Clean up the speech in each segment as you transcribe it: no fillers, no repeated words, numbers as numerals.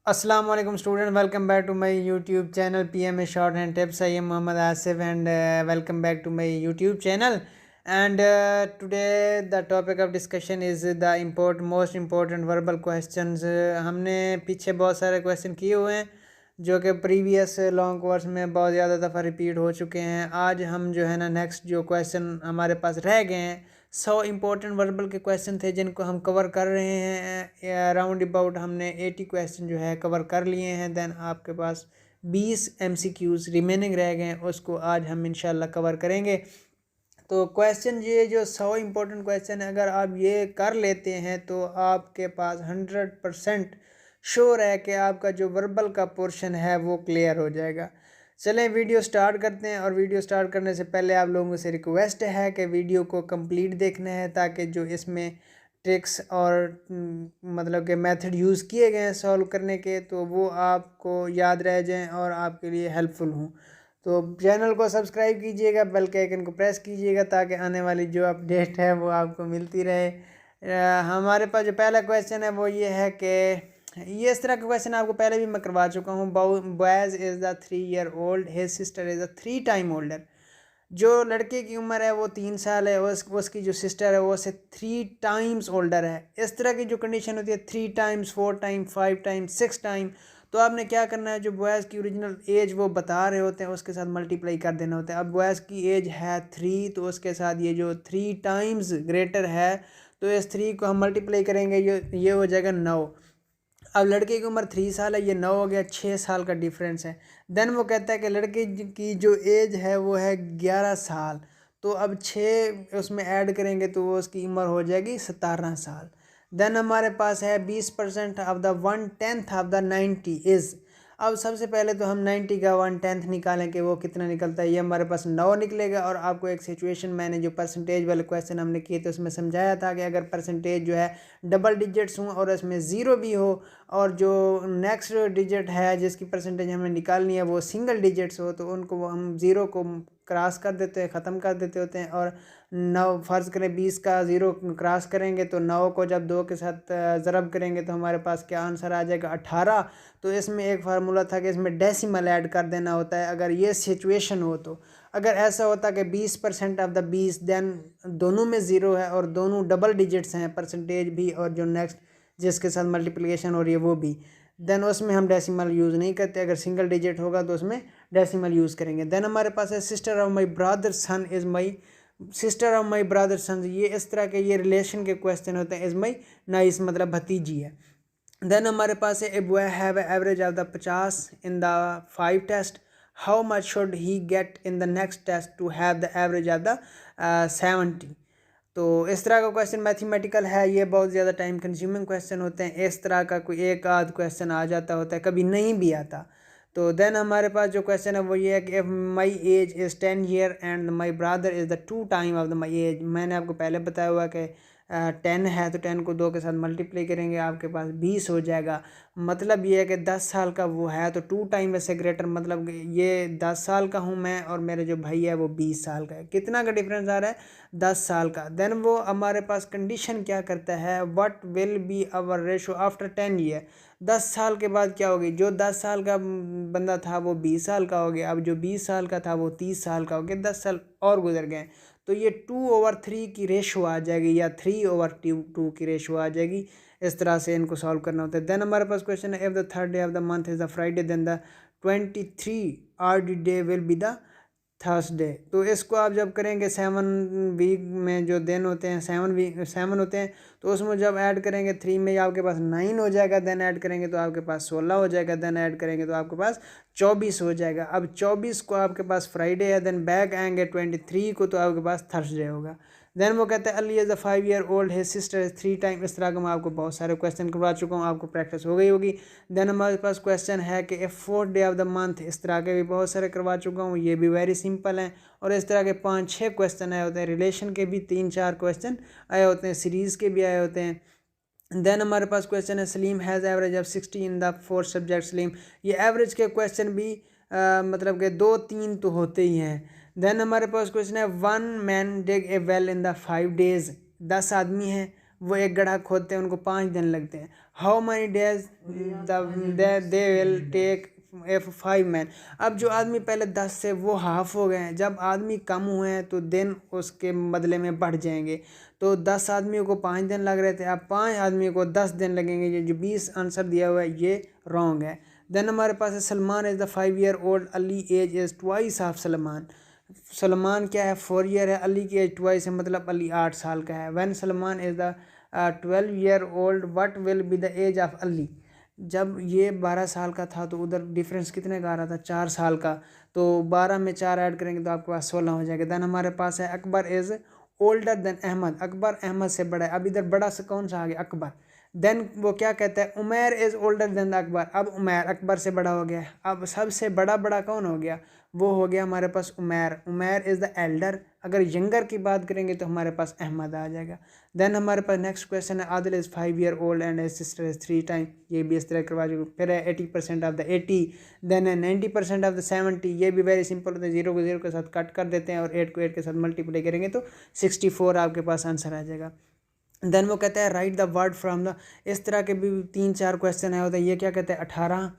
अस्सलाम वालेकुम student, welcome back to my YouTube channel PMA short hand tips. I am Mohammad Asif and welcome back to my YouTube channel. And today the topic of discussion is the most important verbal questions. हमने पीछे बहुत सारे question किए हुए हैं जो कि previous long course में बहुत ज़्यादा दफ़ा रिपीट हो चुके हैं. आज हम जो है ना नेक्स्ट जो क्वेश्चन हमारे पास रह गए हैं 100 इम्पोर्टेंट वर्बल के क्वेश्चन थे जिनको हम कवर कर रहे हैं. अराउंड अबाउट हमने 80 क्वेश्चन जो है कवर कर लिए हैं. देन आपके पास 20 MCQs रिमेनिंग रह गए हैं, उसको आज हम इंशाल्लाह कवर करेंगे. तो क्वेश्चन ये जो 100 इम्पोर्टेंट क्वेश्चन है, अगर आप ये कर लेते हैं तो आपके पास 100% श्योर है कि आपका जो वर्बल का पोर्शन है वो क्लियर हो जाएगा. चलें वीडियो स्टार्ट करते हैं. और वीडियो स्टार्ट करने से पहले आप लोगों से रिक्वेस्ट है कि वीडियो को कंप्लीट देखना है ताकि जो इसमें ट्रिक्स और मतलब के मेथड यूज़ किए गए हैं सॉल्व करने के तो वो आपको याद रह जाएं और आपके लिए हेल्पफुल हों. तो चैनल को सब्सक्राइब कीजिएगा, बेल के आइकन को प्रेस कीजिएगा ताकि आने वाली जो अपडेट है वो आपको मिलती रहे. हमारे पास जो पहला क्वेश्चन है वो ये है कि ये इस तरह का क्वेश्चन आपको पहले भी मैं करवा चुका हूँ. Boys is the 3 year old, his sister is the 3 time older. जो लड़के की उम्र है वो 3 साल है, उसकी जो सिस्टर है वो उससे 3 times ओल्डर है. इस तरह की जो कंडीशन होती है 3 times, 4 times, 5 times, 6 times, तो आपने क्या करना है, जो बॉयज़ की ओरिजिनल एज वो बता रहे होते हैं उसके साथ मल्टीप्लाई कर देना होता है. अब बॉयज़ की एज है 3 तो उसके साथ ये जो 3 times ग्रेटर है तो इस 3 को हम मल्टीप्लाई करेंगे, ये हो जाएगा 9. अब लड़के की उम्र 3 साल है, ये 9 हो गया, 6 साल का डिफरेंस है. देन वो कहता है कि लड़के की जो एज है वो है 11 साल. तो अब 6 उसमें ऐड करेंगे तो वो उसकी उम्र हो जाएगी 17 साल. देन हमारे पास है 20% of the 1/10 of the 90 is. अब सबसे पहले तो हम 90 का 1/10 निकालें कि वो कितना निकलता है. ये हमारे पास 9 निकलेगा. और आपको एक सिचुएशन मैंने जो परसेंटेज वाले क्वेश्चन हमने किए थे उसमें समझाया था कि अगर परसेंटेज जो है डबल डिजिट्स हों और इसमें ज़ीरो भी हो और जो नेक्स्ट डिजिट है जिसकी परसेंटेज हमें निकालनी है वो सिंगल डिजिट्स हो तो उनको हम ज़ीरो को क्रॉस कर देते हैं, ख़त्म कर देते होते हैं. और 9 फ़र्ज़ करें 20 का 0 क्रॉस करेंगे तो 9 को जब 2 के साथ ज़रब करेंगे तो हमारे पास क्या आंसर आ जाएगा 18. तो इसमें एक फार्मूला था कि इसमें डेसिमल ऐड कर देना होता है अगर ये सिचुएशन हो. तो अगर ऐसा होता कि 20% ऑफ द 20 देन दोनों में ज़ीरो है और दोनों डबल डिजिट्स हैं, परसेंटेज भी और जो नेक्स्ट जिसके साथ मल्टीप्लिकेशन हो रही है वो भी, देन उसमें हम डेसिमल यूज़ नहीं करते. अगर सिंगल डिजिट होगा तो उसमें डेसिमल यूज़ करेंगे. देन हमारे पास है sister of my brother son is my sister of my brother son. ये इस तरह के ये रिलेशन के क्वेश्चन होते हैं. इज़ माई नाइस मतलब भतीजी है. देन हमारे पास है a boy have average of the 50 in the 5 test, how much should he get in the next test to have the average of the 70. तो इस तरह का क्वेश्चन मैथमेटिकल है, ये बहुत ज़्यादा टाइम कंज्यूमिंग क्वेश्चन होते हैं. इस तरह का कोई एक आध क्वेश्चन आ जाता होता है, कभी नहीं भी आता. तो देन हमारे पास जो क्वेश्चन है वो ये है कि if my age is 10 year and my brother is the 2 time of the my age. मैंने आपको पहले बताया हुआ कि 10 है तो 10 को 2 के साथ मल्टीप्लाई करेंगे आपके पास 20 हो जाएगा. मतलब ये है कि 10 साल का वो है तो 2 time वैसे ग्रेटर, मतलब ये 10 साल का हूँ मैं और मेरे जो भाई है वो 20 साल का है. कितना का डिफरेंस आ रहा है? 10 साल का. देन वो हमारे पास कंडीशन क्या करता है, what will be our ratio after 10 year. 10 साल के बाद क्या होगी? जो 10 साल का बंदा था वो 20 साल का हो गया, अब जो 20 साल का था वो 30 साल का हो गया, 10 साल और गुजर गए. तो ये 2/3 की रेशो आ जाएगी या 3/2 की रेशो आ जाएगी. इस तरह से इनको सॉल्व करना होता है. देन हमारे पास क्वेश्चन है if the third day of the month is the Friday then the 23 are day will be the Thursday. तो इसको आप जब करेंगे 7 वीक में जो दिन होते हैं 7 होते हैं तो उसमें जब ऐड करेंगे 3 में आपके पास 9 हो जाएगा. देन ऐड करेंगे तो आपके पास 16 हो जाएगा. देन ऐड करेंगे तो आपके पास 24 हो जाएगा. अब 24 को आपके पास फ्राइडे है, देन बैक आएंगे 23 को तो आपके पास थर्सडे होगा. देन वो कहते हैं Ali is a 5 year old, his sister is 3 time. इस तरह का मैं आपको बहुत सारे क्वेश्चन करवा चुका हूँ, आपको प्रैक्टिस हो गई होगी. देन हमारे पास क्वेश्चन है कि ए 4th day of the month, इस तरह के भी बहुत सारे करवा चुका हूँ, ये भी वेरी सिंपल हैं. और इस तरह के 5-6 क्वेश्चन आए होते हैं. रिलेशन के भी 3-4 क्वेश्चन आए होते हैं, सीरीज़ के भी आए होते हैं. देन हमारे पास क्वेश्चन है Salim has average of 60 in the 4 subject. Salim, ये एवरेज के क्वेश्चन भी मतलब कि 2-3 तो होते ही हैं. देन हमारे पास क्वेश्चन है 1 man dig A well in the 5 days. 10 आदमी हैं वो एक गड्ढा खोदते हैं, उनको 5 दिन लगते हैं। How many days they will take if 5 men। अब जो आदमी पहले 10 से वो हाफ हो गए हैं, जब आदमी कम हुए हैं तो दिन उसके बदले में बढ़ जाएंगे। तो 10 आदमियों को 5 दिन लग रहे थे, अब 5 आदमियों को 10 दिन लगेंगे। ये जो 20 आंसर दिया हुआ है ये रॉन्ग है। देन हमारे पास है Salman is the 5 year old, Ali age is twice of Salman. Salman क्या है 4 year है, अली की एज ट्वाइस है, मतलब अली 8 साल का है। When Salman is the 12 year old, what will be the age of Ali. जब ये 12 साल का था तो उधर डिफरेंस कितने का आ रहा था, 4 साल का। तो 12 में 4 ऐड करेंगे तो आपके पास 16 हो जाएगा। देन हमारे पास है Akbar is older than Ahmad, Akbar Ahmad से बड़ा है। अब इधर बड़ा से कौन सा आ गया, अकबर। देन वो क्या कहता है, Umair is older then Akbar. अब उमैर अकबर से बड़ा हो गया। अब सबसे बड़ा बड़ा कौन हो गया, वो हो गया हमारे पास Umair. Umair is the elder. अगर यंगर की बात करेंगे तो हमारे पास अहमद आ जाएगा। देन हमारे पास नेक्स्ट क्वेश्चन है, Adil is 5 year old and his sister is 3 time. ये भी इस तरह करवा चुके। फिर है 80% ऑफ द 80, देन है 90% ऑफ द 70। ये भी वेरी सिंपल होता है, 0 को 0 के साथ कट कर देते हैं और 8 को 8 के साथ मल्टीप्लाई करेंगे तो 64 आपके पास आंसर आ जाएगा। देन वो कहता है right the word from the. इस तरह के भी 3-4 क्वेश्चन है होता है। ये क्या कहते हैं, 18,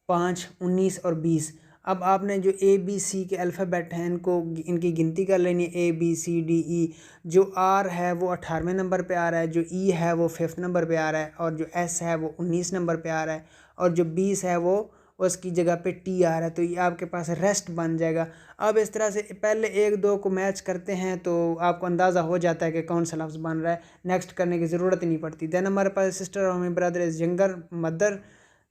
5, 19 और 20। अब आपने जो ABC के अल्फ़ाबेट हैं इनको इनकी गिनती कर लेनी है, ABCDE। जो R है वो 18वें नंबर पे आ रहा है, जो E है वो 5th नंबर पे आ रहा है, और जो S है वो 19 नंबर पे आ रहा है, और जो 20 है वो उसकी जगह पे T आ रहा है। तो ये आपके पास रेस्ट बन जाएगा। अब इस तरह से पहले 1-2 को मैच करते हैं तो आपको अंदाज़ा हो जाता है कि कौन सा लफ्ज़ बन रहा है, नेक्स्ट करने की ज़रूरत ही नहीं पड़ती। देन हमारे पास sister of my brother is younger mother,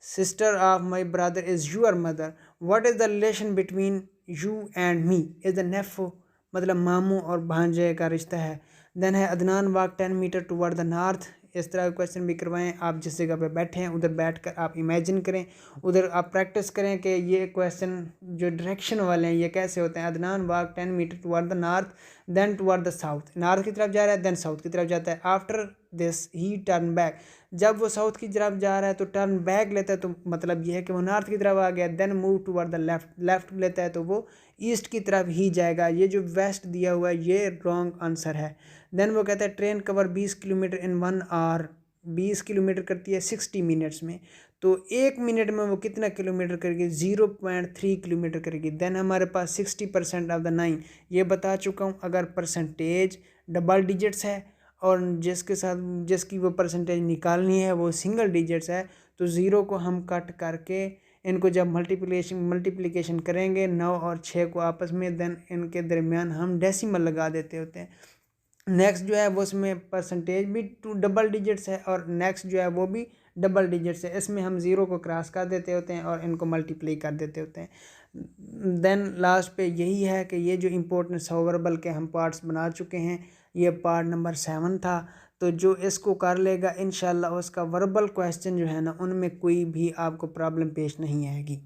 sister of my brother is your mother. What is the relation between you and me is the nephew, मतलब मामू और भांजे का रिश्ता है। देन है Adnan walk 10 metre toward the north. इस तरह के क्वेश्चन भी करवाएं। आप जिस जगह पे बैठे हैं उधर बैठकर आप इमेजिन करें, उधर आप प्रैक्टिस करें कि ये क्वेश्चन जो डायरेक्शन वाले हैं ये कैसे होते हैं। Adnan walk 10 metre toward the north, then toward the south. North की तरफ जा रहा है, देन साउथ की तरफ जाता है। After this he turn back. जब वो साउथ की तरफ जा रहा है तो टर्न बैक लेता है, तो मतलब ये है कि वो नॉर्थ की तरफ आ गया। Then move toward the left, left लेता है तो वो ईस्ट की तरफ ही जाएगा। ये जो वेस्ट दिया हुआ है ये रॉन्ग आंसर है। देन वो कहता है train cover 20 kilometre in 1 hour. 20 kilometre करती है 60 मिनट्स में, तो 1 मिनट में वो कितना किलोमीटर करेगी, 0.3 किलोमीटर करेगी। देन हमारे पास 60% ऑफ द 9, ये बता चुका हूँ। अगर परसेंटेज डबल डिजिट्स है और जिसके साथ जिसकी वो परसेंटेज निकालनी है वो सिंगल डिजिट्स है, तो 0 को हम कट करके इनको जब मल्टीप्लिकेशन करेंगे 9 और 6 को आपस में, देन इनके दरमियान हम डेसिमल लगा देते होते हैं। नेक्स्ट जो है वो उसमें परसेंटेज भी डबल डिजिट्स है और नेक्स्ट जो है वो भी डबल डिजिट्स है। इसमें हम 0 को क्रॉस कर देते होते हैं और इनको मल्टीप्लाई कर देते होते हैं। देन लास्ट पे यही है कि ये जो इम्पोर्टेंट वर्बल के हम पार्ट्स बना चुके हैं, ये पार्ट नंबर 7 था। तो जो इसको कर लेगा इंशाल्लाह उसका वर्बल क्वेश्चन जो है ना उनमें कोई भी आपको प्रॉब्लम पेश नहीं आएगी।